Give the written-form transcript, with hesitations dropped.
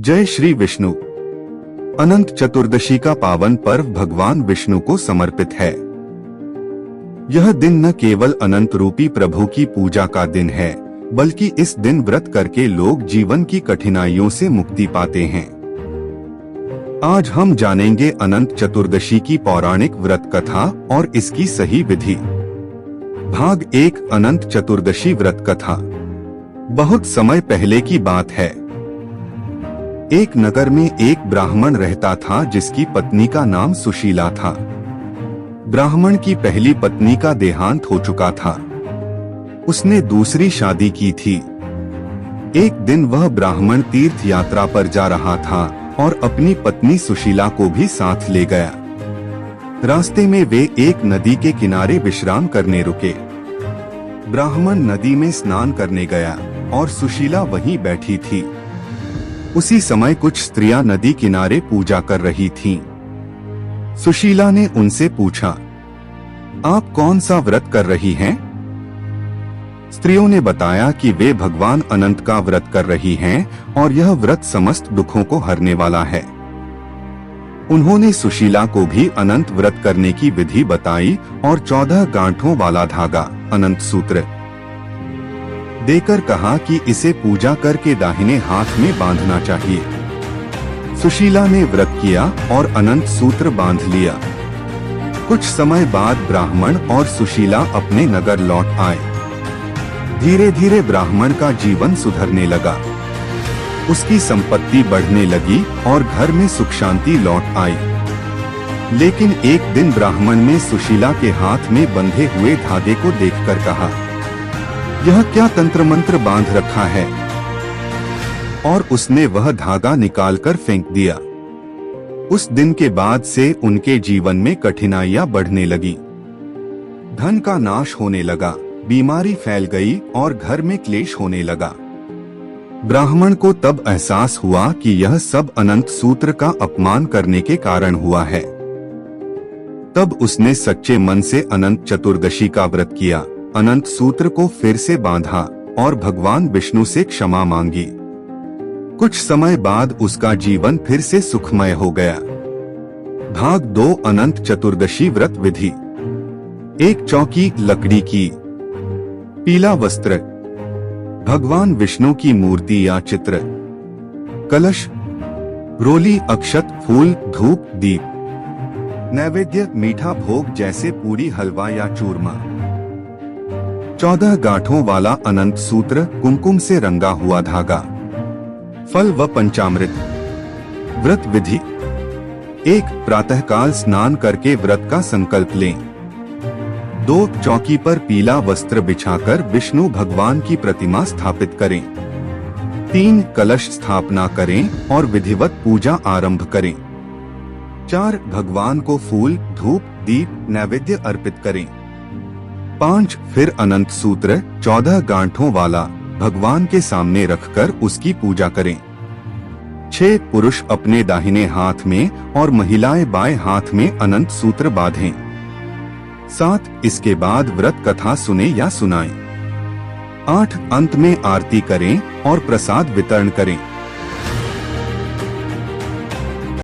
जय श्री विष्णु। अनंत चतुर्दशी का पावन पर्व भगवान विष्णु को समर्पित है। यह दिन न केवल अनंत रूपी प्रभु की पूजा का दिन है, बल्कि इस दिन व्रत करके लोग जीवन की कठिनाइयों से मुक्ति पाते हैं। आज हम जानेंगे अनंत चतुर्दशी की पौराणिक व्रत कथा और इसकी सही विधि। भाग 1 अनंत चतुर्दशी व्रत कथा। बहुत समय पहले की बात है। एक नगर में एक ब्राह्मण रहता था जिसकी पत्नी का नाम सुशीला था। ब्राह्मण की पहली पत्नी का देहांत हो चुका था। उसने दूसरी शादी की थी। एक दिन वह ब्राह्मण तीर्थ यात्रा पर जा रहा था और अपनी पत्नी सुशीला को भी साथ ले गया। रास्ते में वे एक नदी के किनारे विश्राम करने रुके। ब्राह्मण नदी में स्नान करने गया और सुशीला वहीं बैठी थी। उसी समय कुछ स्त्रियां नदी किनारे पूजा कर रही थीं। सुशीला ने उनसे पूछा, आप कौन सा व्रत कर रही हैं? स्त्रियों ने बताया कि वे भगवान अनंत का व्रत कर रही हैं और यह व्रत समस्त दुखों को हरने वाला है। उन्होंने सुशीला को भी अनंत व्रत करने की विधि बताई और 14 गांठों वाला धागा अनंत सूत्र देकर कहा कि इसे पूजा करके दाहिने हाथ में बांधना चाहिए। सुशीला ने व्रत किया और अनंत सूत्र बांध लिया। कुछ समय बाद ब्राह्मण और सुशीला अपने नगर लौट आए। धीरे धीरे ब्राह्मण का जीवन सुधरने लगा। उसकी संपत्ति बढ़ने लगी और घर में सुख शांति लौट आई। लेकिन एक दिन ब्राह्मण ने सुशीला के हाथ में बंधे हुए धागे को देखकर कहा, यह क्या तंत्र मंत्र बांध रखा है? और उसने वह धागा निकालकर फेंक दिया। उस दिन के बाद से उनके जीवन में कठिनाइयां बढ़ने लगी। धन का नाश होने लगा, बीमारी फैल गई और घर में क्लेश होने लगा। ब्राह्मण को तब एहसास हुआ कि यह सब अनंत सूत्र का अपमान करने के कारण हुआ है। तब उसने सच्चे मन से अनंत चतुर्दशी का व्रत किया, अनंत सूत्र को फिर से बांधा और भगवान विष्णु से क्षमा मांगी। कुछ समय बाद उसका जीवन फिर से सुखमय हो गया। भाग 2 अनंत चतुर्दशी व्रत विधि। एक चौकी लकड़ी की, पीला वस्त्र, भगवान विष्णु की मूर्ति या चित्र, कलश, रोली, अक्षत, फूल, धूप, दीप, नैवेद्य, मीठा भोग जैसे पूरी, हलवा या चूरमा। 14 गांठों वाला अनंत सूत्र, कुमकुम से रंगा हुआ धागा, फल व पंचामृत। व्रत विधि। 1 प्रातःकाल स्नान करके व्रत का संकल्प लें। 2 चौकी पर पीला वस्त्र बिछाकर विष्णु भगवान की प्रतिमा स्थापित करें। 3 कलश स्थापना करें और विधिवत पूजा आरंभ करें। 4 भगवान को फूल, धूप, दीप, नैवेद्य अर्पित करें। 5 फिर अनंत सूत्र 14 गांठों वाला भगवान के सामने रखकर उसकी पूजा करें। 6 पुरुष अपने दाहिने हाथ में और महिलाएं बाएं हाथ में अनंत सूत्र बांधें। 7 इसके बाद व्रत कथा सुने या सुनाएं। 8 अंत में आरती करें और प्रसाद वितरण करें।